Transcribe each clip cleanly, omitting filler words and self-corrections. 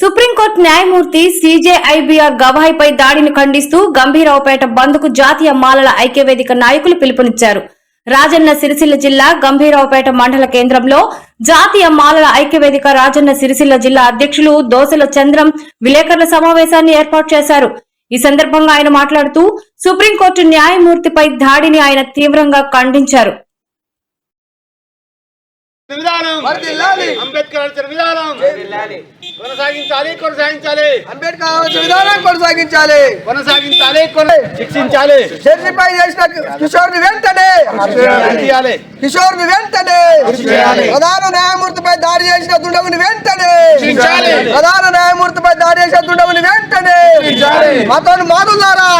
Supreme court న్యాయమూర్తి సిజేఐబీఆర్ గవాయిపై దాడిని ఖండిస్తూ గంభీరావుపేట బంద్కు జాతీయ మాలల ఐక్యవేదిక నాయకులు పిలుపునిచ్చారు. రాజన్న సిరిసిల్ల జిల్లా గంభీరావుపేట మండల కేంద్రంలో జాతీయ మాలల ఐక్యవేదిక రాజన్న సిరిసిల్ల జిల్లా అధ్యక్షులు దోసెల చంద్రం విలేకరుల సమావేశాన్ని ఏర్పాటు చేశారు. ఈ సందర్భంగా ఆయన మాట్లాడుతూ సుప్రీంకోర్టు న్యాయమూర్తిపై దాడిని ఆయన తీవ్రంగా ఖండించారు. అంబేద్కర్ విధానం కొనసాగించాలి కొనసాగించాలి అంబేద్కర్ విధానం కొనసాగించాలి కొనసాగించాలి శిక్షించాలి చర్చిపై చేసిన కిషోర్ని వెంటనే ప్రధాన న్యాయమూర్తిపై దాడి చేసిన దుండగుని వెంటనే ప్రధాన న్యాయమూర్తిపై దాడి చేసిన దుండగుని వెంటనే మతోన్ మానులారా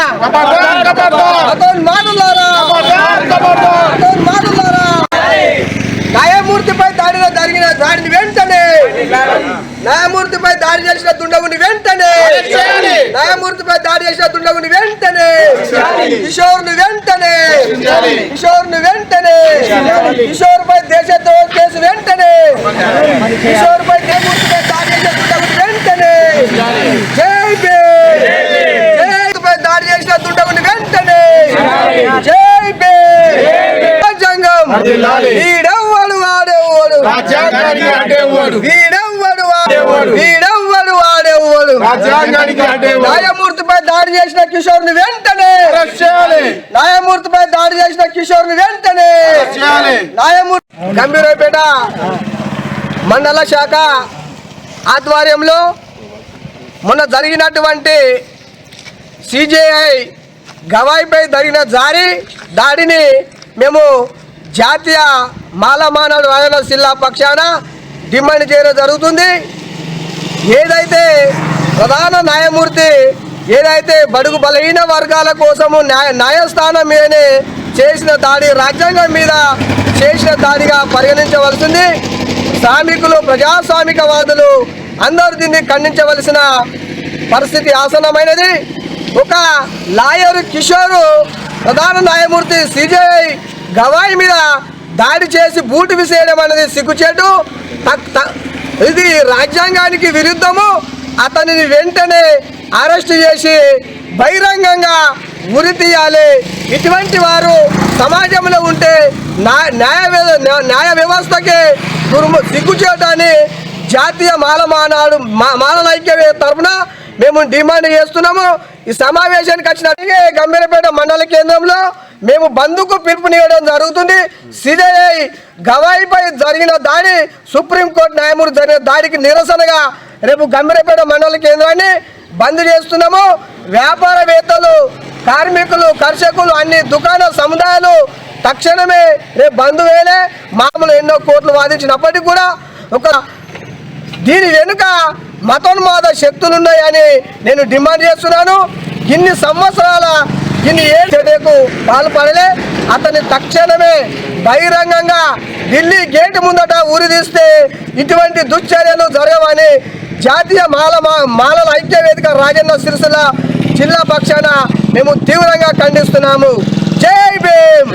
న్యాయమూర్తిపై దాడిని వెంటనే న్యాయమూర్తిపై దాడి చేసిన దుండగుని వెంటనే న్యాయమూర్తిపై దాడి చేసిన దుండగుని వెంటనే కిషోర్ని వెంటనే కిషోర్పై దేశద్రోహ కేసు వెంటనే కిషోర్పై న్యాయమూర్తిపై దాడి చేసిన దుండగుని వెంటనే జై భీమ్ దాడి చేసిన దుండగుని వెంటనే జై భీమ్ రాజ్యాంగం వీడెవ్వడు వాడేవాడు న్యాయమూర్తిపై దాడి చేసిన కిషోర్ని వెంటనే న్యాయమూర్తిపై దాడి చేసిన కిషోర్ని వెంటనే న్యాయమూర్తి గంభీరావుపేట మండల శాఖ ఆధ్వర్యంలో మొన్న జరిగినటువంటి సిజేఐ గవాయిపై జరిగిన దాడిని మేము జాతీయ మాలమానవుడు రాజన్న జిల్లా పక్షాన డిమాండ్ చేయడం జరుగుతుంది. ఏదైతే ప్రధాన న్యాయమూర్తి ఏదైతే బడుగు బలహీన వర్గాల కోసము న్యాయస్థానం మీదనే చేసిన దాడి రాజ్యాంగం మీద చేసిన దాడిగా పరిగణించవలసింది. శ్రామికులు ప్రజాస్వామికవాదులు అందరూ దీన్ని ఖండించవలసిన పరిస్థితి ఆసన్నమైనది. ఒక లాయర్ కిషోర్ ప్రధాన న్యాయమూర్తి సిజేఐ గవాయి మీద దాడి చేసి బూటు విసేయడం అనేది సిగ్గుచేటు. ఇది రాజ్యాంగానికి విరుద్ధము. అతనిని వెంటనే అరెస్ట్ చేసి బహిరంగంగా ఉరి తీయాలి. ఇటువంటి వారు సమాజంలో ఉంటే న్యాయ వ్యవస్థకి సిగ్గుచేటని జాతీయ మాలల ఐక్యవేదిక తరఫున మేము డిమాండ్ చేస్తున్నాము. ఈ సమావేశానికి వచ్చినట్టుగా గంభీరావుపేట మండల కేంద్రంలో మేము బంద్కు పిలుపునివ్వడం జరుగుతుంది. సిజేఐ గవాయిపై జరిగిన దాడి సుప్రీంకోర్టు న్యాయమూర్తి జరిగిన దాడికి నిరసనగా రేపు గంభీరావుపేట మండల కేంద్రాన్ని బంద్ చేస్తున్నాము. వ్యాపారవేత్తలు, కార్మికులు, కర్షకులు, అన్ని దుకాణ సముదాయాలు తక్షణమే రేపు బంద్ వేలే. మామూలు ఎన్నో కోర్టులు వాదించినప్పటికీ కూడా దీని వెనుక మతోన్మాద శక్తులున్నాయని నేను డిమాండ్ చేస్తున్నాను. ఇన్ని సంవత్సరాల చర్యకు పాల్పడలే. అతని తక్షణమే బహిరంగంగా ఢిల్లీ గేటు ముందట ఉరిదీస్తే ఇటువంటి దుశ్చర్యలు జరగవని జాతీయ మాలల ఐక్యవేదిక రాజన్న సిరిసిల్ల జిల్లా పక్షాన మేము తీవ్రంగా ఖండిస్తున్నాము. జై భీమ్.